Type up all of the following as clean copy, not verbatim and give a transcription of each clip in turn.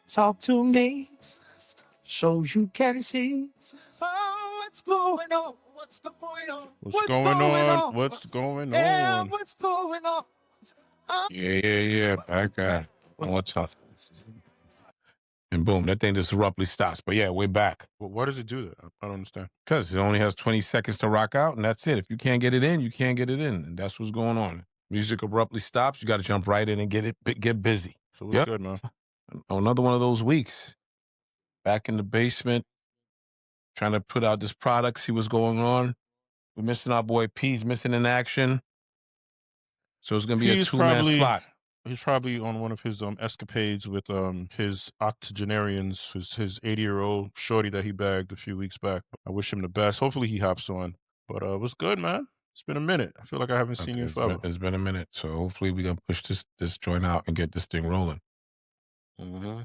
Talk to me so you can see what's going on. What's going on? What's What's going going on? on? What's going Yeah, on? what's going on? Yeah. Back on what's up. And boom, that thing just abruptly stops. But yeah, we're back. Well, why does it do that? I don't understand. Because it only has 20 seconds to rock out, and that's it. If you can't get it in, you can't get it in. And that's what's going on. Music abruptly stops. You got to jump right in and get busy. So what's good, man? Another one of those weeks. Back in the basement, trying to put out this product, see what's going on. We're missing our boy P's missing in action. So it's going to be a two-man slot. He's probably on one of his escapades with his octogenarians, his 80-year-old shorty that he bagged a few weeks back. I wish him the best. Hopefully he hops on. But what's good, man? It's been a minute. I feel like I haven't seen you forever. It's been a minute. So hopefully we're going to push this joint out and get this thing rolling. Mm-hmm.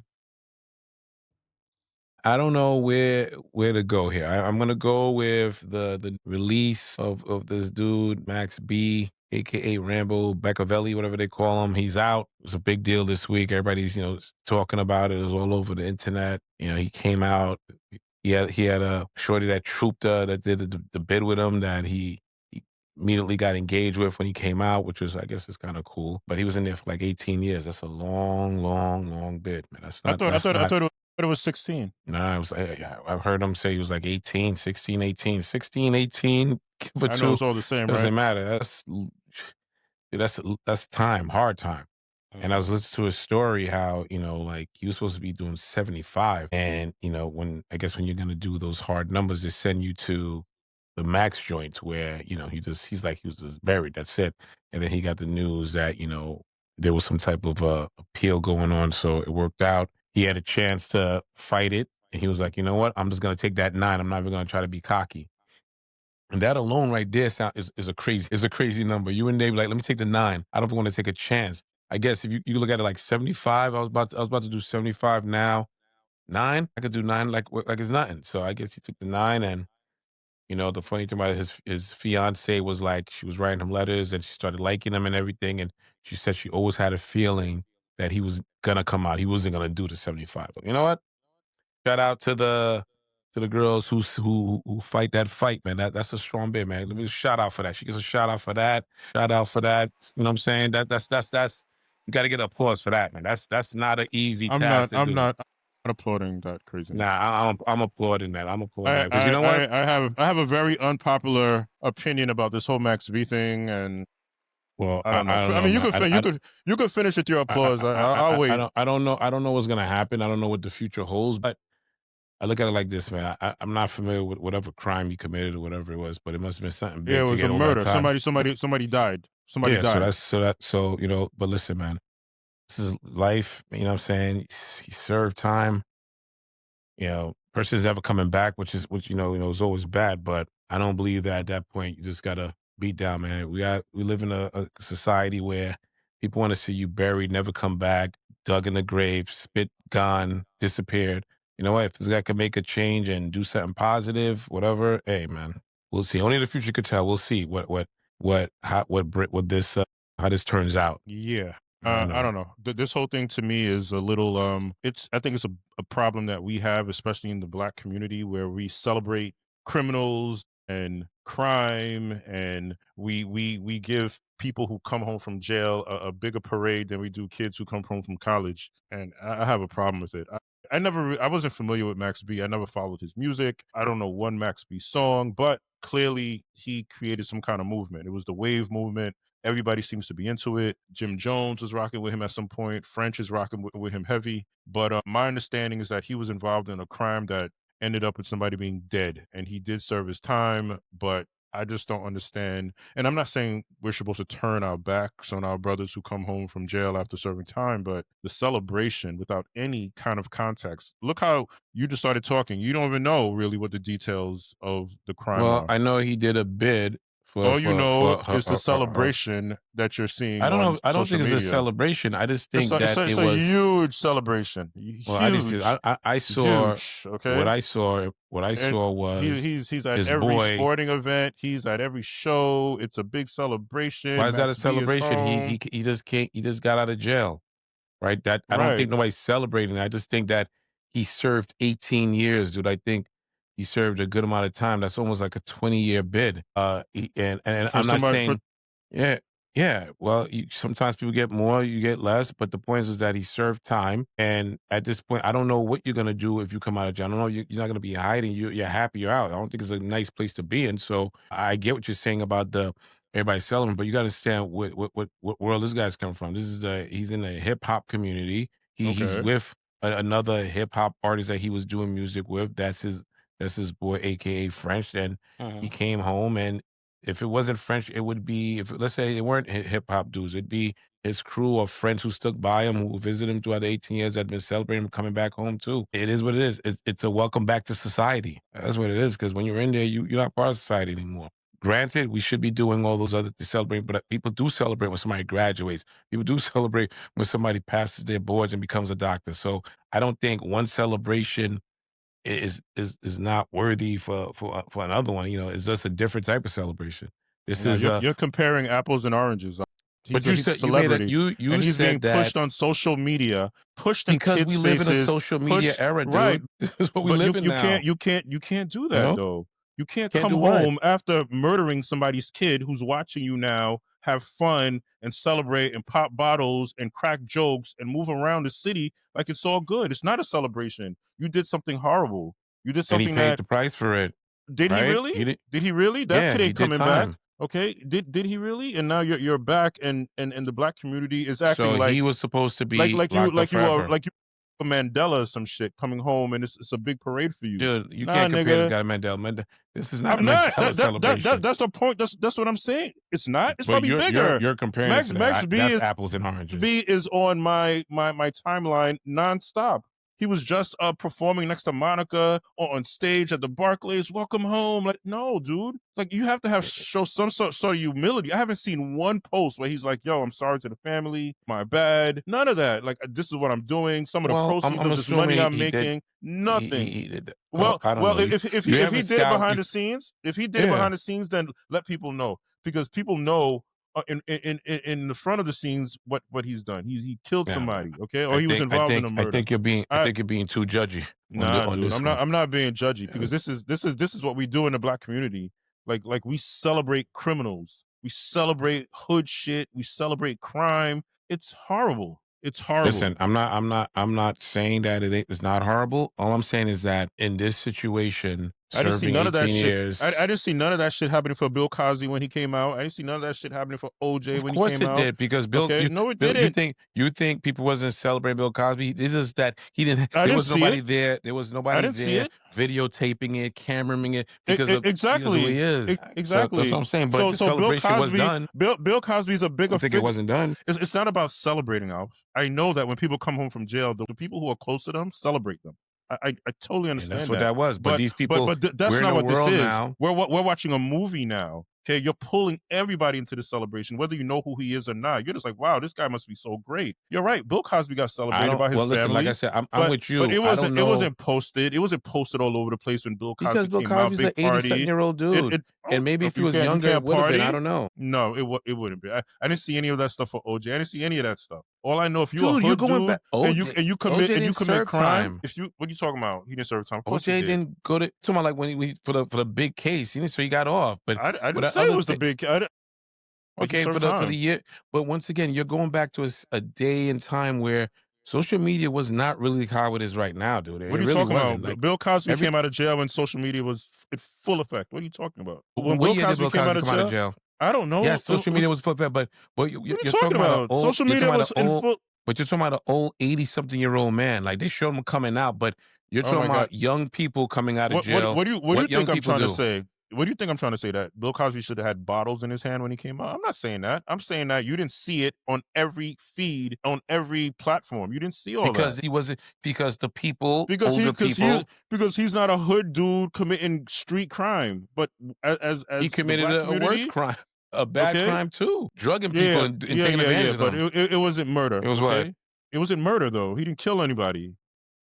I don't know where to go here. I'm gonna go with the release of this dude Max B, aka Rambo Beccavelli, whatever they call him. He's out. It was a big deal this week. Everybody's talking about it. It was all over the internet. He came out. He had a shorty that trooped that did the bid with him that he immediately got engaged with when he came out, which was, I guess, is kind of cool. But he was in there for like 18 years. That's a long bid, man. That's not. I thought it was 16. Nah, it was, I've heard him say he was like 18, 16, 18. 16, 18, for I two. know it's all the same, Doesn't right? matter. That's time, hard time. And I was listening to a story how, like he was supposed to be doing 75. And, when you're going to do those hard numbers, they send you to the max joint where, he was just buried. That's it. And then he got the news that, there was some type of appeal going on. So it worked out. He had a chance to fight it. And he was like, you know what? I'm just going to take that 9. I'm not even going to try to be cocky. And that alone right there is a crazy number. You and Dave like, let me take the 9. I don't want to take a chance. I guess if you look at it like 75, I was about to do 75 now. 9, I could do 9 like it's nothing. So I guess he took the 9, and the funny thing about his fiance was like she was writing him letters and she started liking him and everything, and she said she always had a feeling that he was gonna come out. He wasn't gonna do the 75. But you know what? Shout out to the girls who fight that fight, man. That's a strong bit, man. Let me shout out for that. She gets a shout out for that. Shout out for that. You know what I'm saying? That's you got to get applause for that, man. That's not an easy task to do. I'm not applauding that craziness. Nah, I'm applauding that. I'm applauding that because you know what? I have a very unpopular opinion about this whole Max B thing, and well, I don't know. I mean, you could finish with your applause. I'll wait. I don't know what's gonna happen. I don't know what the future holds, but I look at it like this, man. I'm not familiar with whatever crime he committed or whatever it was, but it must have been something big. Yeah, it was to get a all murder. that time. Somebody died. Somebody died. So but listen, man. This is life. You know what I'm saying? He served time. Person's never coming back, which is is always bad. But I don't believe that at that point you just gotta beat down, man. We live in a society where people want to see you buried, never come back, dug in the grave, spit, gone, disappeared. You know what? If this guy can make a change and do something positive, whatever, hey, man, we'll see. Only the future could tell. We'll see how this turns out. Yeah. I don't know. This whole thing to me is a little I think it's a problem that we have, especially in the Black community, where we celebrate criminals and crime, and we give people who come home from jail a bigger parade than we do kids who come home from college, and I have a problem with it. I wasn't familiar with Max B. I never followed his music. I don't know one Max B song, but clearly he created some kind of movement. It was the wave movement. Everybody seems to be into it. Jim Jones was rocking with him at some point. French is rocking with him heavy. But my understanding is that he was involved in a crime that ended up with somebody being dead. And he did serve his time, but I just don't understand. And I'm not saying we're supposed to turn our backs on our brothers who come home from jail after serving time, but the celebration without any kind of context. Look how you just started talking. You don't even know really what the details of the crime are. I know he did a bid. All you know is the celebration that you're seeing. I don't know. I don't social think media. it's a celebration. I just think it's a huge celebration. Well, huge. I saw. Huge, okay. What I saw was he's at every sporting event. He's at every show. It's a big celebration. Why is that a celebration? He just got out of jail, right? That I don't Right. think nobody's celebrating that. I just think that he served 18 years, dude. I think he served a good amount of time. That's almost like a 20-year bid. And For I'm not somebody for saying, yeah, yeah. Well, sometimes people get more, you get less, but the point is that he served time. And at this point, I don't know what you're gonna do if you come out of jail. I don't know. You're not gonna be hiding. You're happy you're out. I don't think it's a nice place to be in. So I get what you're saying about the everybody celebrating, but you got to understand what world this guy's coming from. This is he's in the hip hop community. He's okay. with another hip hop artist that he was doing music with. That's his boy, aka French. And he Mhm. came home, and if it wasn't French, it would be, if let's say it weren't hip hop dudes, it'd be his crew of friends who stuck by him, who visited him throughout the 18 years, that had been celebrating him coming back home too. It is what it is. It's a welcome back to society. That's what it is. Because when you're in there, you're not part of society anymore. Granted, we should be doing all those other to celebrate, but people do celebrate when somebody graduates. People do celebrate when somebody passes their boards and becomes a doctor. So I don't think one celebration is not worthy for another one. It's just a different type of celebration. This Now is you're comparing apples and oranges. but He's a you made it. celebrity, You and he's being said that pushed on social media, pushed in because we kids' live in a faces, social media pushed era, right. dude. This is what we But live in now. you can't do You that know, though. You can't can't come do what? home after murdering somebody's kid who's watching you now, have fun and celebrate and pop bottles and crack jokes and move around the city like it's all good. It's not a celebration. You did something horrible. You did And he something paid that the price for it, did he right? really? He did. Did he really? That Yeah, kid he ain't did coming back. time. Okay. Did he really? And now you're back and the black community is acting So he was supposed to be locked up forever. like you a Mandela or some shit coming home and it's a big parade for you. Dude, you Nah, can't compare this nigga. guy to Mandela. This is not a I'm not. Mandela celebration. That's the point. That's what I'm saying. It's not. It's But probably you're bigger. you're comparing it Max to that. Max B That's is apples and oranges. B is on my timeline nonstop. He was just performing next to Monica on stage at the Barclays. Welcome home. Like, no, dude. Like, you have to have show some sort of humility. I haven't seen one post where he's like, "Yo, I'm sorry to the family. My bad." None of that. Like, this is what I'm doing. Some of the Well, I'm, proceeds I'm of this money assuming I'm he did. making. He Nothing. did. Oh, Well, I don't well, know. You if have a he did it scout. behind the scenes, if he did it Yeah. behind the scenes, then let people know because people know in the front of the scenes what he's done. He killed Yeah, man. somebody, okay, or I he was think I involved in a think I murder. think you're being I I think you're being too judgy Nah, on dude, this one. I'm not being judgy Yeah. because this is what we do in the black community. Like we celebrate criminals, we celebrate hood shit, we celebrate crime. It's horrible. It's Listen, horrible. I'm not saying that it's not horrible. All I'm saying is that in this situation, I didn't see serving none of that 18 shit. I years. didn't see none of that shit happening for Bill Cosby when he came out. I didn't see none of that shit happening for OJ Of when he course came it out. did, because Okay, no, it Bill, you didn't. think people wasn't celebrating Bill Cosby. This is that he didn't. I There didn't was see nobody it. there. There was I nobody didn't see there it. videotaping it, cameraing it because of who he Exactly. is. So that's what Exactly. I'm saying. But So the so Bill celebration was Cosby, done. Bill Cosby's a I bigger don't think it figure. wasn't done. It's not about celebrating, Alf. I know that when people come home from jail, the people who are close to them celebrate them. I totally And that's understand what that. that was. But these people, That's we're in not a what this world is. now. We're watching a movie now. Okay, you're pulling everybody into the celebration, whether you know who he is or not. You're just like, wow, this guy must be so great. You're right. Bill Cosby got I celebrated don't. by his Well, listen. Like I family, said, I'm but with you. I don't it know, wasn't posted. It wasn't posted all over the place when Bill because Cosby Bill came out. Cosby's an Big 80-something party. year old dude, It and maybe if he was you younger, it can't would have been. I party. don't know. No, it wouldn't be. I didn't see any of that stuff for OJ. I didn't see any of that stuff. All I know, if you a Dude, you're hood going dude back. OJ, OJ and you didn't commit serve crime, time. if you what are you talking about? He didn't serve time. Of course he OJ did. didn't go to talking about like when he for the big case, so he got off. But I with didn't the say it other was the thing, big. I didn't think he okay, served for the time. year. But once again, you're going back to a day and time where social media was not really how it is right now, dude. It What are you really talking about? wasn't. Like Bill Cosby every came out of jail when social media was in full effect. What are you talking about? When what Bill year did Cosby Bill came out Cosby of come out of jail, jail? I don't know. Yes, social media was full effect, but What are you you're talking talking about an about? old. Social You're media talking about was an in old. full. But you're talking about an old 80-something year old man. Like they showed him coming out, but you're Oh my talking God. about young people coming out of jail. What do you What young think I'm people trying to do? say? What do you think I'm trying to say? That Bill Cosby should have had bottles in his hand when he came out? I'm not saying that. I'm saying that you didn't see it on every feed, on every platform. You didn't see all Because that. he wasn't, because the people, Because older people, he's not a hood dude committing street crime. But he as the committed black a worse community, crime, a bad okay, crime too, drugging people and taking advantage yeah. of But them. it wasn't murder, It was what? okay? It wasn't murder though. He didn't kill anybody.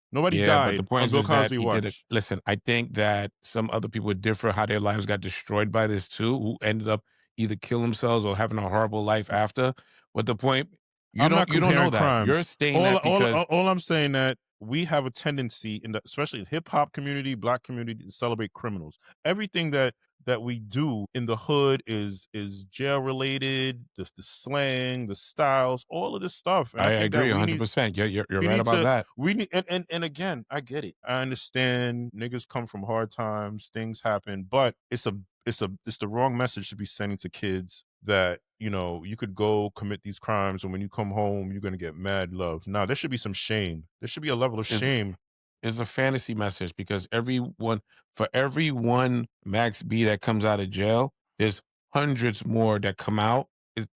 Nobody Yeah, but the died point on Bill is that Cosby he did it. watch. Listen, I think that some other people differ how their lives got destroyed by this too, who ended up either killing themselves or having a horrible life after. But the point, You I'm not don't know comparing that. You're crimes. saying that because All I'm saying that we have a tendency in the especially in hip hop community, black community to celebrate criminals. Everything that we do in the hood is jail related, the slang, the styles, all of this stuff. And I I think that agree 100%. You're we right need about to that. we need and again, I get it. I understand niggas come from hard times, things happen, but it's the wrong message to be sending to kids that, you know, you could go commit these crimes and when you come home, you're gonna get mad love. Now, there should be some shame. There should be a level of Is shame. is a fantasy message because for every one Max B that comes out of jail, there's hundreds more that come out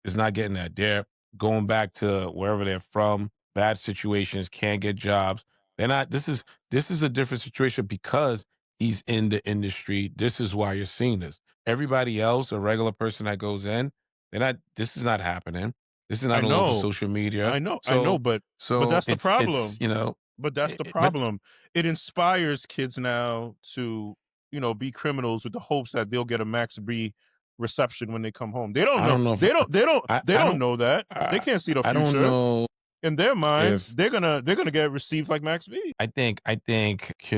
is not getting that. They're going back to wherever they're from, bad situations, can't get jobs. They're not this is a different situation because he's in the industry. This is why you're seeing this. Everybody else, a regular person that goes in, they're not this is not happening. This is I not all over know, social media. I know, So but that's the it's, problem. you know, But that's the but problem. It inspires kids now to, you know, be criminals with the hopes that they'll get a max B reception when they come home. They don't I know. don't know if They I don't don't know that. They uh, can't see the I don't future. know In their minds, if they're gonna get received like Max B. I think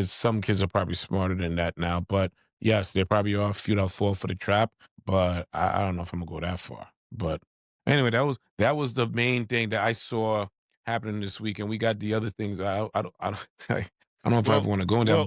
some kids are probably smarter than that now, but yes, there probably are a few that fall for the trap, but I don't know if I'm gonna go that far. But anyway, that was the main thing that I saw happening this week, and we got the other things. I don't know if I ever Well, want to go in there,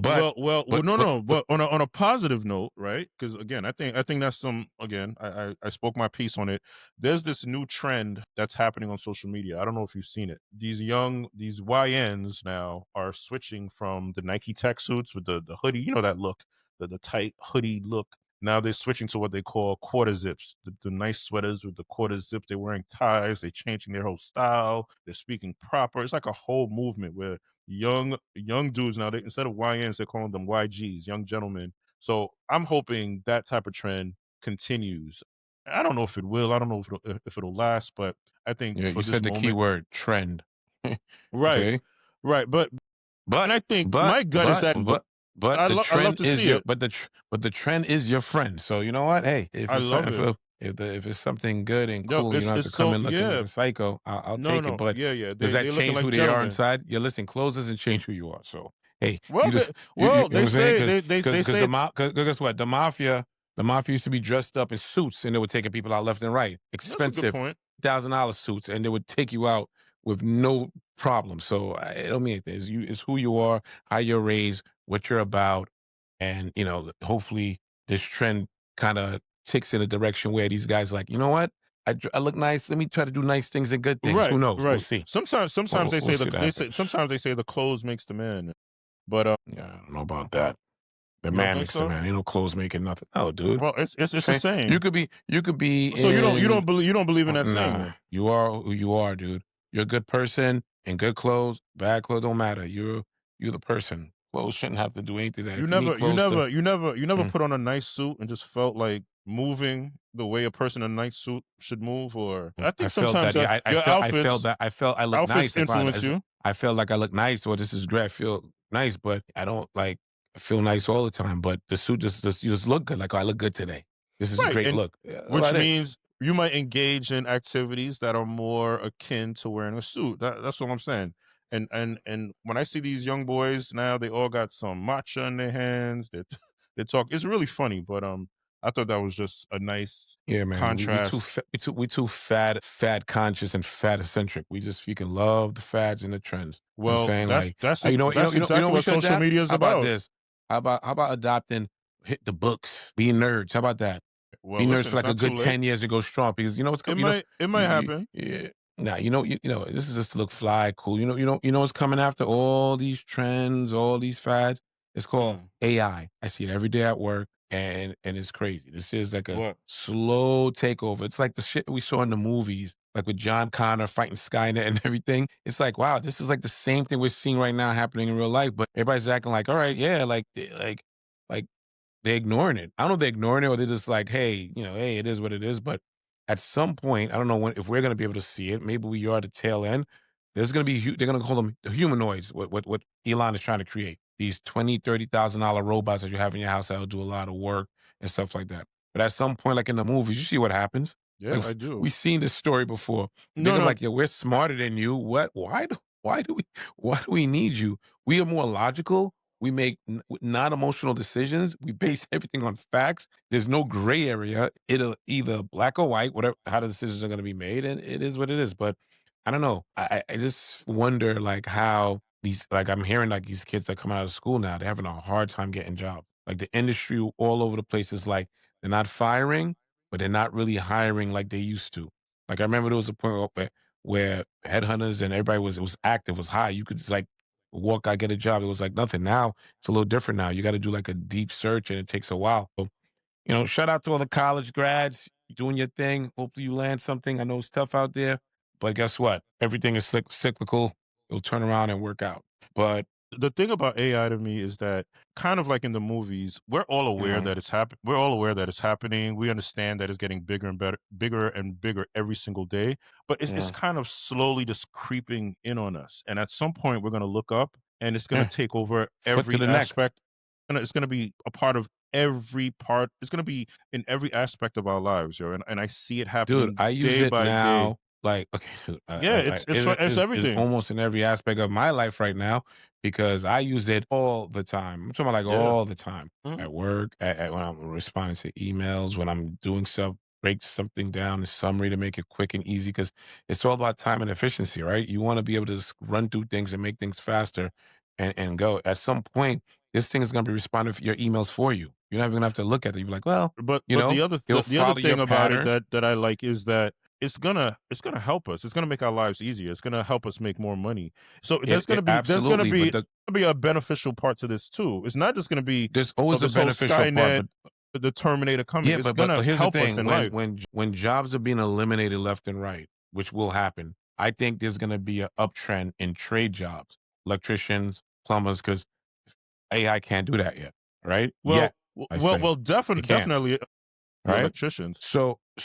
no, no. but But on a positive note, right? Because again, I think that's some. Again, I spoke my piece on it. There's this new trend that's happening on social media. I don't know if you've seen it. These YNs now are switching from the Nike tech suits with the hoodie. You know that look, the tight hoodie look. Now they're switching to what they call quarter zips, the nice sweaters with the quarter zips. They're wearing ties. They're changing their whole style. They're speaking proper. It's like a whole movement where young dudes now, they instead of YNs, they're calling them YGs, young gentlemen. So I'm hoping that type of trend continues. I don't know if it will. I don't know if it'll last, but I think yeah, for you this said the moment, keyword trend. right, Okay. right. And But I think but my gut is but that but but the I love trend to is see your it. but the trend is your friend. So you know what? Hey, I love it. if it's something good and Yo, cool, you don't have it's to come so in looking like yeah. a psycho. I'll No, take it. no, But yeah, yeah. does that They looking change like who they are gentlemen. inside? Yeah, listen, clothes doesn't change who you are. So hey, you Well, just you know what they I'm saying? say they Because say guess what? The mafia used to be dressed up in suits and they were taking people out left and right. that's a good Expensive point. $1,000 suits, and they would take you out with no problem. So it don't mean anything. It's who you are, how you're raised, what you're about, and you know, hopefully this trend kind of ticks in a direction where these guys like, you know what, I look nice. Let me try to do nice things and good things. Who Right, knows? We'll right. see. Sometimes they We'll say see what happens. sometimes they say the clothes makes the man. But Yeah, I don't know about that. The you don't man think makes the so? man. Ain't no clothes making nothing. No, dude. Well, it's a Okay, saying. you could be So in you don't believe in that saying nah. then? You are who you are, dude. You're a good person in good clothes. Bad clothes don't matter. You're the person. Clothes shouldn't have to do anything. That if you need clothes to, You never mm, put on a nice suit and just felt like moving the way a person in a nice suit should move. Or I I think felt sometimes that. Yeah, your I felt I look outfits nice. influence you. I felt like I look nice. Or this is great. I feel nice, but I don't like. I feel nice all the time. But the suit just you just look good. Like, oh, I look good today. This is a Right, great and look. Yeah, that's which about it. means you might engage in activities that are more akin to wearing a suit. That's what I'm saying. And when I see these young boys now, they all got some matcha in their hands. They talk. It's really funny, but I thought that was just a nice Yeah, man, contrast. we too fad conscious and fad eccentric. We just freaking love the fads and the trends. You know what I'm Well, saying? Like, that's you know exactly we what should social adapt? media is How about about. this? How about adopting hit the books, being nerds? How about that? Well, Be nerds listen, for it's like a not too good late. 10 years and go strong because you know what's coming. You know, It might happen. yeah. Nah, you know, this is just to look fly, cool. You know what's coming after all these trends, all these fads. It's called Mm, AI. I see it every day at work, and it's crazy. This is like a what? slow takeover. It's like the shit we saw in the movies, like with John Connor fighting Skynet and everything. It's like, wow, this is like the same thing we're seeing right now happening in real life. But everybody's acting like, all right, yeah, like they're ignoring it. I don't know if they're ignoring it or they're just like, hey, you know, hey, it is what it is. But at some point, I don't know when if we're gonna be able to see it. Maybe we are the tail end. There's gonna be they're gonna call them the humanoids. What Elon is trying to create these $20,000, $30,000 robots that you have in your house that'll do a lot of work and stuff like that. But at some point, like in the movies, you see what happens. Yeah, Like I do. we seen this story before. They're No, gonna be no. like, "Yeah, we're smarter than you." What? Why do we need you? We are more logical. We make non-emotional decisions. We base everything on facts. There's no gray area. It'll either black or white, whatever how the decisions are gonna be made, and it is what it is. But I don't know. I just wonder like how these like I'm hearing like these kids that come out of school now, they're having a hard time getting jobs. Like the industry all over the place is like they're not firing, but they're not really hiring like they used to. Like I remember there was a point where headhunters and everybody was it was active, was high. You could just like walk out, get a job. It was like nothing. Now it's a little different now. You got to do like a deep search and it takes a while. So, shout out to all the college grads doing your thing. Hopefully you land something. I know it's tough out there, but guess what? Everything is cyclical. It'll turn around and work out. But The thing about AI to me is that kind of like in the movies, we're all aware uh, that it's happen. We're all aware that it's happening. We understand that it's getting bigger and better, bigger and bigger every single day. But it's yeah, kind of slowly just creeping in on us. And at some point, we're going to look up, and it's going to yeah, take over foot to every the neck. aspect. And it's going to be a part of every part. It's going to be in every aspect of our lives, yo. And I see it Dude, happening I use day it by day. now. Like, okay, dude, Yeah, it it's is everything. almost in every aspect of my life right now because I use it all the time. I'm talking about like Yeah. all the time Mhm. at work, when I'm responding to emails, when I'm doing stuff, break something down, a summary to make it quick and easy because it's all about time and efficiency, right? You want to be able to just run through things and make things faster and go. At some point, this thing is going to be responding for your emails for you. You're not even going to have to look at it. You're like, well, But it'll the other follow your thing about it pattern. that I like is that it's gonna help us. It's gonna make our lives easier. It's gonna help us make more money. So there's gonna Absolutely, be but a beneficial part to this too. It's not just gonna be there's always a this whole beneficial part, Skynet, but the Terminator coming. yeah, It's but gonna here's the help us thing: in life. when jobs are being eliminated left and right, which will happen, I think there's going to be an uptrend in trade jobs, electricians, plumbers, because AI can't do that yet, right? Yet, I say it can't, Definitely the right? electricians.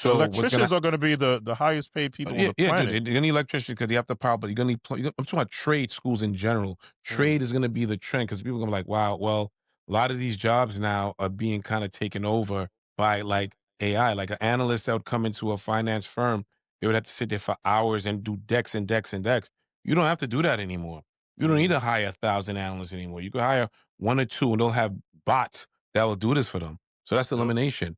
The So what's gonna electricians are gonna be the highest paid people on Yeah, the yeah, dude. planet. You're gonna need electricians because you have the power, but you're gonna need. I'm talking about trade schools in general. Mm, Trade is gonna be the trend because people are gonna be like, wow, well, a lot of these jobs now are being kind of taken over by like AI. Like an analyst that would come into a finance firm, they would have to sit there for hours and do decks and decks and decks. You don't have to do that anymore. You don't need mm, to hire 1,000 analysts anymore. You can hire one or two, and they'll have bots that will do this for them. So that's yep. elimination.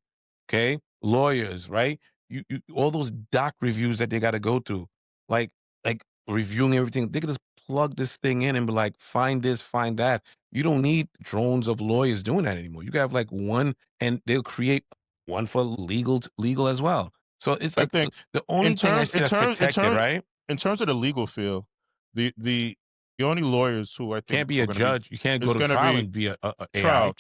Okay, lawyers, right? You all those doc reviews that they got to go through, like like reviewing everything. They could just plug this thing in and be like, find this, find that. You don't need drones of lawyers doing that anymore. You can have like one, and they'll create one for legal as well. So it's I like think the only thing I see that's protected, right? in terms of the legal field, the the the only lawyers who I think Can't be are a going to be judge. You can't go is to going to trial be and be a AI,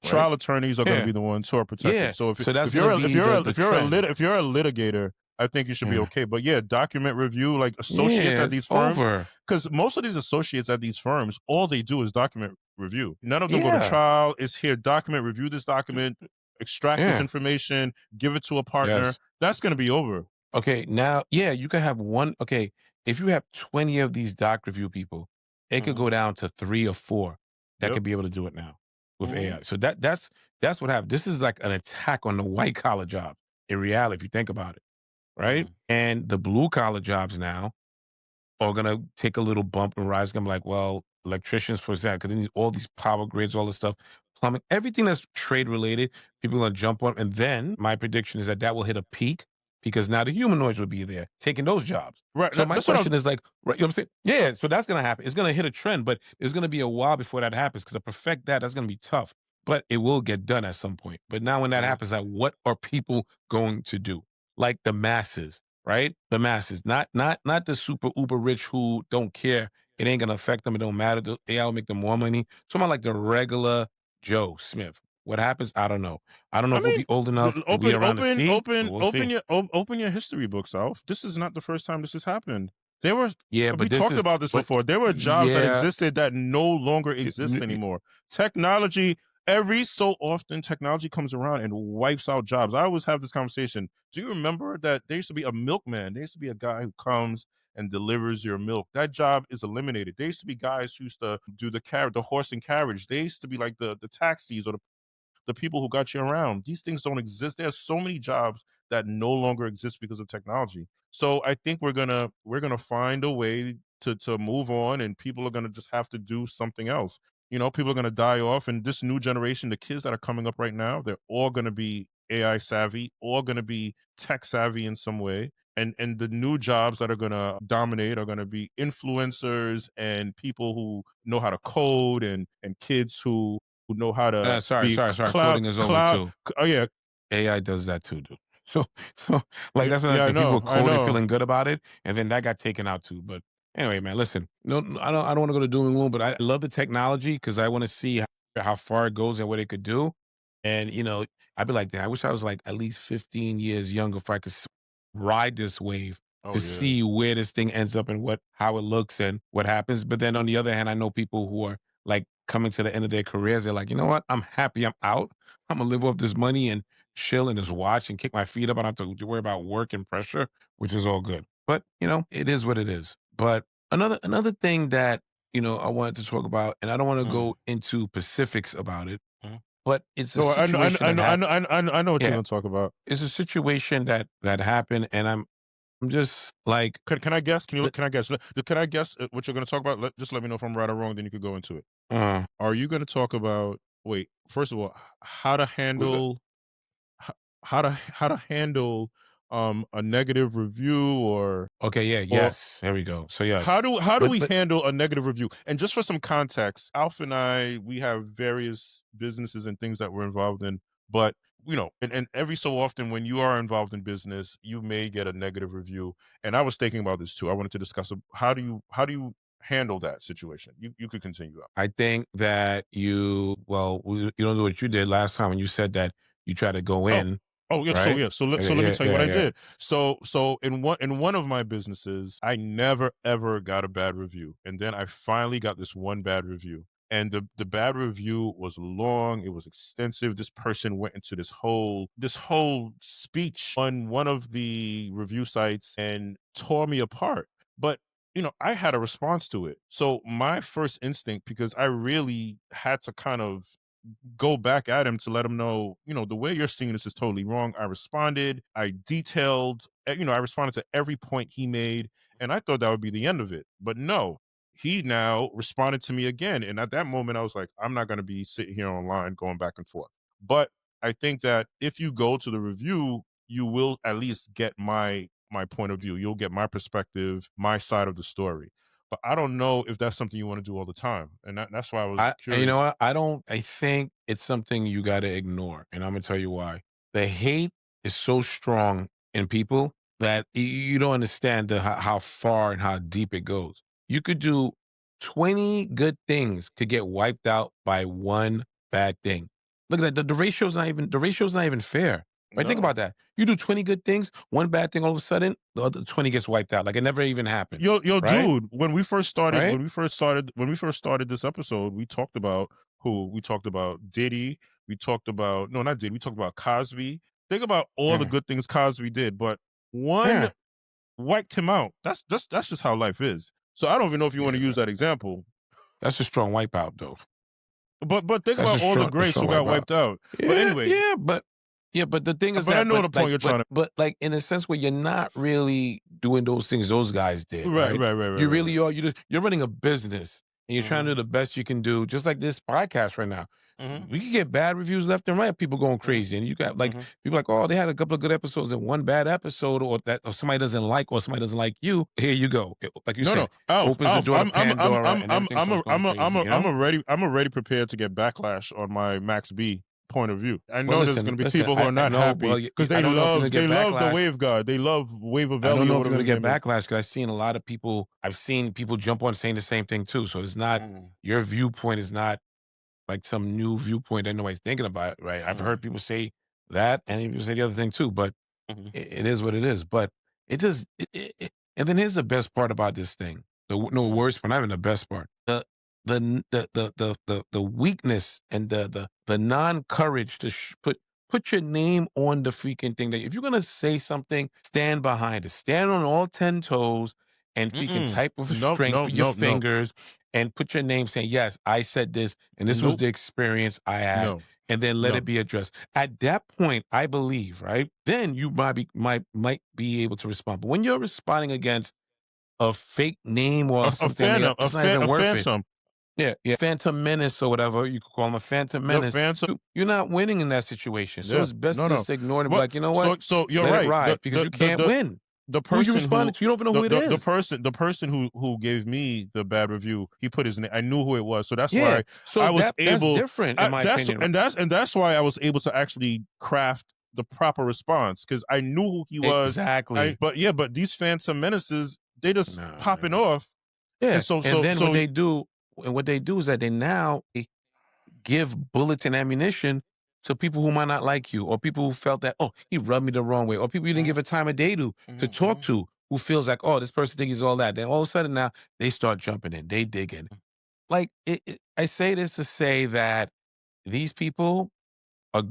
right? trial attorneys are going to Yeah, be the ones who are protected. yeah. So So that's gonna be the trend. if you're a litigator, I think you should be Yeah, okay. But yeah, document review, like associates yeah. at It's these firms, over. because most of these associates at these firms, all they do is document review. None of them go to Yeah, trial. It's here, document review this document, extract this yeah. information, give it to a partner. Yes. That's going to be over. Okay, now, yeah, you can have one. Okay, if you have 20 of these doc review people, it could Hmm. go down to three or four that Yep. could be able to do it now with Hmm. AI. So that's what happened. This is like an attack on the white collar job in reality, if you think about it, right? Hmm. And the blue collar jobs now are gonna take a little bump and rise. Gonna be like, well, electricians, for example, because they need all these power grids, all this stuff, plumbing, everything that's trade related. People are gonna jump on, and then my prediction is that that will hit a peak because now the humanoids will be there taking those jobs. Right. So my That's what I was. question is like, right, you know what I'm saying? Yeah, so that's gonna happen. It's gonna hit a trend, but it's gonna be a while before that happens because to perfect that, that's gonna be tough. But it will get done at some point. But now when that Mm. happens, like what are people going to do? Like the masses, right? The masses, not the super uber rich who don't care. It ain't gonna affect them. It don't matter. The AI will make them more money. Someone like the regular Joe Smith. What happens? I don't know. I don't know I if we'll be mean, old enough to be around to see, but we'll see. open your history books, Alf. This is not the first time this has happened. There were Yeah, we but this talked is, about this but before. There were jobs that yeah, existed that no longer exist anymore. Technology, every so often, technology comes around and wipes out jobs. I always have this conversation. Do you remember that there used to be a milkman? There used to be a guy who comes and delivers your milk. That job is eliminated. There used to be guys who used to do the horse and carriage. They used to be like the taxis or the the people who got you around. These things don't exist. There's so many jobs that no longer exist because of technology. So I think we're gonna find a way to move on, and people are gonna just have to do something else. People are gonna die off, and this new generation, the kids that are coming up right now, they're all gonna be AI savvy, all gonna be tech savvy in some way. And the new jobs that are gonna dominate are gonna be influencers and people who know how to code, and kids who know how to Sorry, be sorry, sorry. Coding is over too. oh yeah. AI does that too, dude. So, like Yeah, that's another yeah, I thing. People know, were I coding, know. feeling good about it, and then that got taken out too. But anyway, man, listen. No, I don't want to go to doom and gloom, but I love the technology because I want to see how far it goes and what it could do. And I'd be like, "Damn, I wish I was like at least 15 years younger if I could ride this wave to Oh yeah. see where this thing ends up and how it looks and what happens." But then on the other hand, I know people who are like coming to the end of their careers. They're like, you know what? I'm happy. I'm out. I'm gonna live off this money and chill and just watch and kick my feet up. I don't have to worry about work and pressure, which is all good. But it is what it is. But another thing that I wanted to talk about, and I don't want to Mm, go into specifics about it, mm. but it's a No, I know, I know, situation I that know, I know, I know what you're yeah, gonna talk about. it's a situation that happened, and I'm just like, Can I guess? Can you the, look? Can I guess? Can I guess what you're gonna talk about? Just let me know if I'm right or wrong. Then you could go into it. uh, Are you gonna talk about? Wait. First of all, how to we- handle h- how to handle a negative review, okay, yeah, or yes, there we go. So yes, how do but we but handle a negative review? And just for some context, Alf and I, we have various businesses and things that we're involved in, but and every so often when you are involved in business, you may get a negative review. And I was thinking about this too. I wanted to discuss how do you handle that situation? You could continue out. I think that you don't do what you did last time when you said that you try to go Oh, in, oh yeah. So right? yeah. So let me Yeah, tell you what yeah, I yeah. did. So in one of my businesses, I never ever got a bad review, and then I finally got this one bad review. And the bad review was long. It was extensive. This person went into this whole speech on one of the review sites and tore me apart. But I had a response to it. So my first instinct, because I really had to kind of go back at him to let him know, the way you're seeing this is totally wrong. I responded, I responded to every point he made, and I thought that would be the end of it. But no, he now responded to me again. And at that moment, I was like, I'm not going to be sitting here online going back and forth. But I think that if you go to the review, you will at least get my point of view. You'll get my perspective, my side of the story. But I don't know if that's something you want to do all the time. And that's why I was And you know curious. what? I think it's something you got to ignore, and I'm gonna tell you why. The hate is so strong in people that you don't understand how far and how deep it goes. You could do 20 good things could get wiped out by one bad thing. Look at that. The ratio's not even fair. Right? Think No. about that. You do 20 good things, one bad thing, all of a sudden, the other 20 gets wiped out. Like it never even happened. Yo, Right? dude, Right? when we first started this episode, we talked about who? We talked about Diddy, we talked about no, not Diddy, we talked about Cosby. Think about all the Mm. good things Cosby did, but one Yeah. wiped him out. That's just how life is. So I don't even know if you want to use Yeah. that example. That's a strong wipeout, though. But think That's about all the a greats strong who got wipeout. wiped out. But Yeah, anyway, yeah, but the thing is but I that, know the point you're trying to. but like in a sense where you're not really doing those things those guys did, Right, right? right, right, right, You right, right. really are. You're running a business and you're trying to Mhm. do the best you can do, just like this podcast right now. Mhm. We can get bad reviews left and right, people going Mhm. crazy, and you got like Mhm. people like, oh, they had a couple of good episodes and one bad episode, or somebody doesn't like, or somebody doesn't like you. Here you go. Like you No, no, said, Alf, opens the Alf, door to Pandora, and I'm everything I'm starts a, going I'm a, I'm crazy. a, I'm already prepared to get backlash on my Max B point of view. I Well, know there's going to be listen. people who are I not know. happy Well, because I they don't know if you're gonna love get they love the backlash. Wave God, they love Wave I don't Avelli or know if you're whatever gonna his get name is. backlash because I've seen a lot of people. I've seen people jump on saying the same thing too. So it's not Mm, your viewpoint is not like some new viewpoint that nobody's thinking about, right? I've mm, heard people say that, and people say the other thing too. But mhm, it is what it is. But it does. And then here's the best part about this thing. No mm, worst part, not even the best part. The weakness and the non courage to put your name on the freaking thing. That if you're gonna say something, stand behind it. Stand on all 10 toes and freaking mm-mm. type with No, strength no, with your no, no, fingers and put your name saying, yes, I said this, and this was nope, the experience I had. no. and then let No. it be addressed. At that point, I believe, right? Then you might be able to respond. But when you're responding against a fake name or A something like that, phantom, it's not even a worth it. phantom. Yeah, yeah. Phantom Menace or whatever you could call him, a Phantom Yep, Menace. phantom. You're not winning in that situation. So Yeah. it's best No, to no. just ignore it and be What? like, you know what? So you're Let it right. ride because you can't win. The Who you person responding who to? You don't even know who it is. the person who gave me the bad review, he put his name. I knew who it was, so that's Yeah. why So I was that's able. different in my opinion. That's why I was able to actually craft the proper response because I knew who he was. Exactly. But these phantom menaces, they just No, popping man. off, Yeah. and so And so then so what they do is that they give bullets and ammunition to people who might not like you, or people who felt that, oh, he rubbed me the wrong way, or people you didn't give a time of day to talk to, who feels like, oh, this person thinks he's all that. Then all of a sudden now they start jumping in, they dig in. Like I say this to say that these people are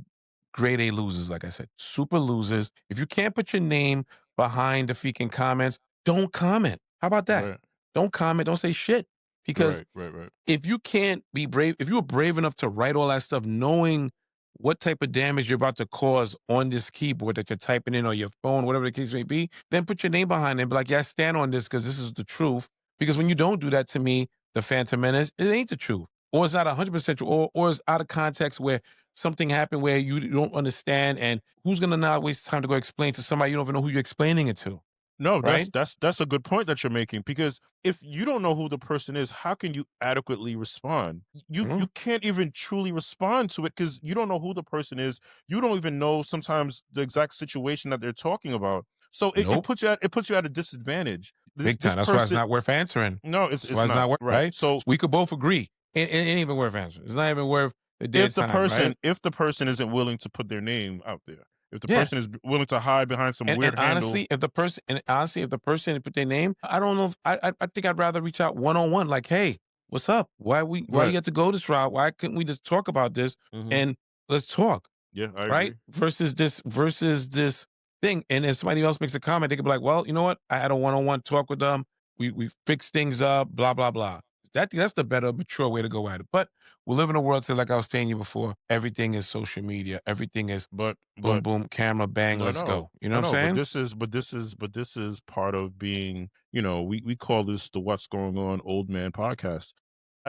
grade A losers, like I said, super losers. If you can't put your name behind the freaking comments, don't comment. How about that? right, Don't comment, don't say shit. Because right. if you can't be brave, if you were brave enough to write all that stuff, knowing what type of damage you're about to cause on this keyboard that you're typing in or your phone, whatever the case may be, then put your name behind it and be like, yeah, I stand on this because this is the truth. Because when you don't do that to me, the Phantom Menace, it ain't the truth. Or it's not 100% true, or it's out of context where something happened where you don't understand. And who's going to not waste time to go explain to somebody you don't even know who you're explaining it to? No, Right? that's a good point that you're making because if you don't know who the person is, how can you adequately respond? You Mm, can't even truly respond to it because you don't know who the person is. You don't even know sometimes the exact situation that they're talking about. So nope. it puts you at a disadvantage. Big This time. That's why it's person, not worth answering. no, That's why it's it's not not worth, right. right? So So we could both agree. It ain't even worth answering. It's not even worth the dead time, right? if the person isn't willing to put their name out there, if the Yeah. person is willing to hide behind some And weird handle, honestly, if the person put their name, I don't know if I think I'd rather reach out one on one, like, hey, what's up? Why you right? have to go this route? Why couldn't we just talk about this Hmm. and let's talk? Yeah, I Right? agree. Versus this thing. And if somebody else makes a comment, they could be like, well, you know what? I had a one-on-one talk with them. We fixed things up, blah, blah, blah. That's the better, mature way to go at it. But we live in a world today, like I was telling you before, everything is social media. Everything is boom, But boom, camera, bang, No, let's no, go. You know what I'm but saying? this is part of being, we call this the What's Going On Old Man podcast.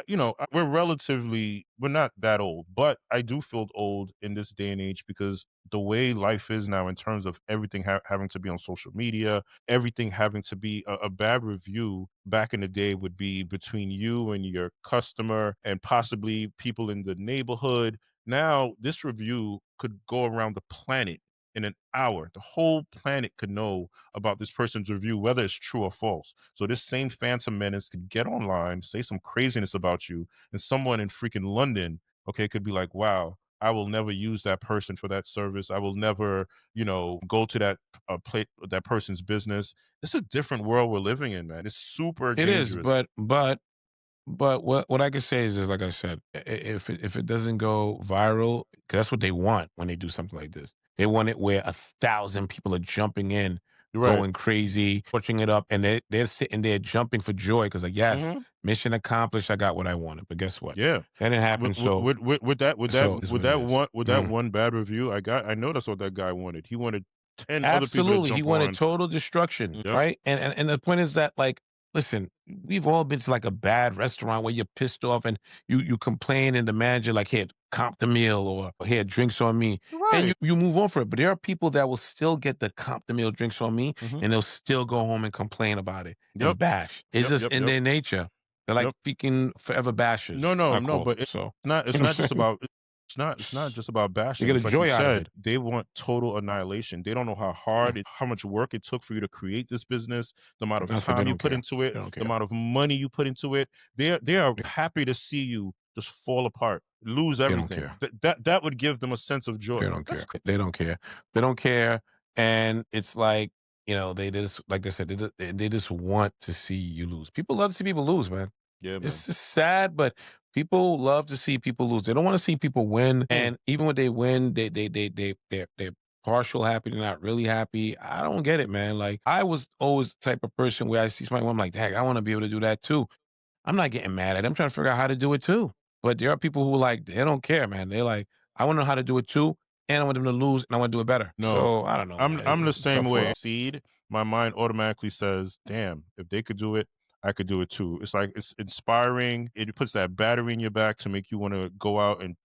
We're not that old, but I do feel old in this day and age because the way life is now in terms of everything having to be on social media, everything having to be a bad review back in the day would be between you and your customer and possibly people in the neighborhood. Now, this review could go around the planet in an hour. The whole planet could know about this person's review, whether it's true or false. So this same Phantom Menace could get online, say some craziness about you, and someone in freaking London, okay, could be like, wow, I will never use that person for that service. I will never, go to that person's business. It's a different world we're living in, man. It's super It is, dangerous. but what I could say is like I said, if it doesn't go viral, 'cause that's what they want when they do something like this. They want it where 1,000 people are jumping in, Right. going crazy, pushing it up, and they're sitting there jumping for joy because like, yes, Hmm. mission accomplished. I got what I wanted. But guess what? Yeah. That didn't happen. So is what it is. With that Mm. one bad review I got, I know that's what that guy wanted. He wanted 10 other people to Absolutely. He jump wanted on. total destruction, Yep. right? And the point is that, like, listen, we've all been to like a bad restaurant where you're pissed off and you complain and the manager like, here, comp the meal or here, drinks on me. And Right. you move on for it. But there are people that will still get the comp the meal drinks on me Mhm. and they'll still go home and complain about it Yep. and bash. It's just in Yep. their nature. They're like Yep. freaking forever bashers, I No, call but them. So it's you know not what I'm just saying? about it's not just about They bashing. get a It's like you joy out of said, it. they want total annihilation. They don't know how much work it took for you to create this business, the amount of That's what they time you don't put care. into it, They don't the care. amount of money you put into it. They are happy to see you just fall apart, lose They don't everything. care. That would give them a sense of They joy. don't That's care. They don't care. They don't care. And it's like, they just, like I said, they just want to see you lose. People love to see people lose, man. yeah, man. It's just sad, but people love to see people lose. They don't want to see people win. Hmm. And even when they win, they're partial happy. They're not really happy. I don't get it, man. Like I was always the type of person where I see somebody, I'm like, dang, I want to be able to do that too. I'm not getting mad at them. I'm trying to figure out how to do it too. But there are people who like they don't care, man. They're like, I want to know how to do it too, and I want them to lose, and I want to do it better. No, So I don't know, man. I'm the It's a same tough way. world. Seed, my mind automatically says, "Damn, if they could do it, I could do it too." It's like it's inspiring. It puts that battery in your back to make you want to go out and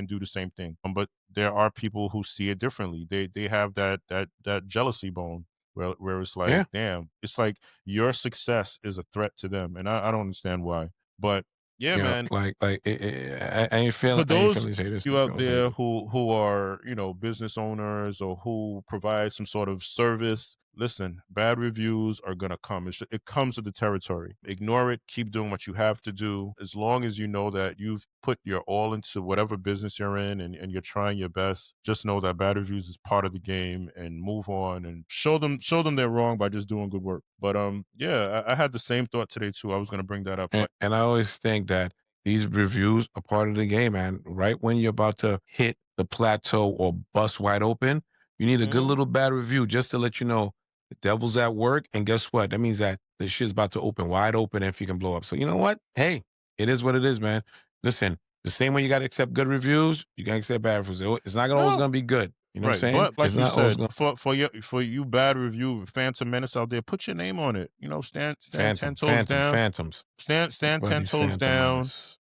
do the same thing. But there are people who see it differently. They have that jealousy bone where it's like, Yeah. damn, it's like your success is a threat to them, and I don't understand why. But yeah, man, I ain't for feeling. I ain't those feeling say this. you I out was like, there who are business owners or who provide some sort of service, listen, bad reviews are gonna come. It comes with the territory. Ignore it. Keep doing what you have to do. As long as you know that you've put your all into whatever business you're in and you're trying your best, just know that bad reviews is part of the game and move on and show them they're wrong by just doing good work. But yeah, I had the same thought today too. I was gonna bring that up. and I always think that these reviews are part of the game, man. Right when you're about to hit the plateau or bust wide open, you need a good Mhm. little bad review just to let you know the devil's at work. And guess what? That means that the shit's about to open wide open if you can blow up. So you know what? Hey, it is what it is, man. Listen, the same way you got to accept good reviews, you got to accept bad reviews. It's not always No. going to be good. You know what I'm Right, saying? but like It's you not always said, going to for you bad review Phantom Menace out there, put your name on it. Stand 10 toes down. phantoms. Stand 10 Buddy toes Phantom down. Menace.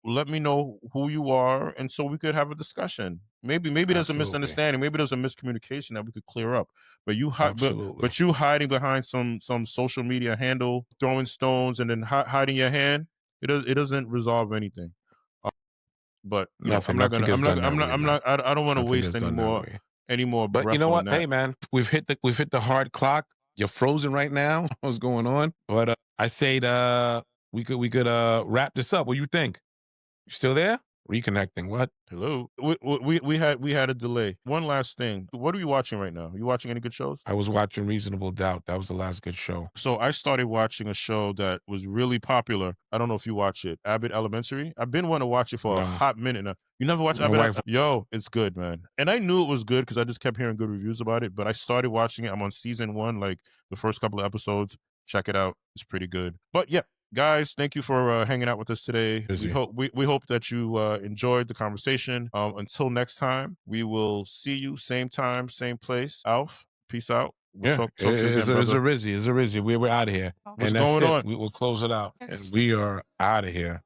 Let me know who you are, and so we could have a discussion. Maybe there's a Absolutely. misunderstanding. Maybe there's a miscommunication that we could clear up. But Absolutely. but you hiding behind some social media handle, throwing stones, and then hiding your hand. It doesn't resolve anything. But I'm Nothing. not Nothing gonna. gets done that way, I'm man. not. I don't want to Nothing waste gets done that way. any more But you breath know on what? that. Hey, man, we've hit the hard clock. You're frozen right now. What's going on? But I said we could wrap this up. What do you think? You still there? Reconnecting. What? Hello. We had a delay. One last thing. What are you watching right now? You watching any good shows? I was watching Reasonable Doubt. That was the last good show. So I started watching a show that was really popular. I don't know if you watch it. Abbott Elementary. I've been wanting to watch it for a No, hot minute now. You never watch my Abbott? wife. Yo, it's good, man. And I knew it was good because I just kept hearing good reviews about it. But I started watching it. I'm on season 1, like the first couple of episodes. Check it out. It's pretty good. But yeah, guys, thank you for hanging out with us today. Busy. We hope that you enjoyed the conversation. Until next time, we will see you same time, same place. Alf, peace out. We'll Yeah, talk to you again, it's a brother. Rizzy. It's a Rizzy. We're out of here. What's And that's going it. on? We'll close it out. And we are out of here.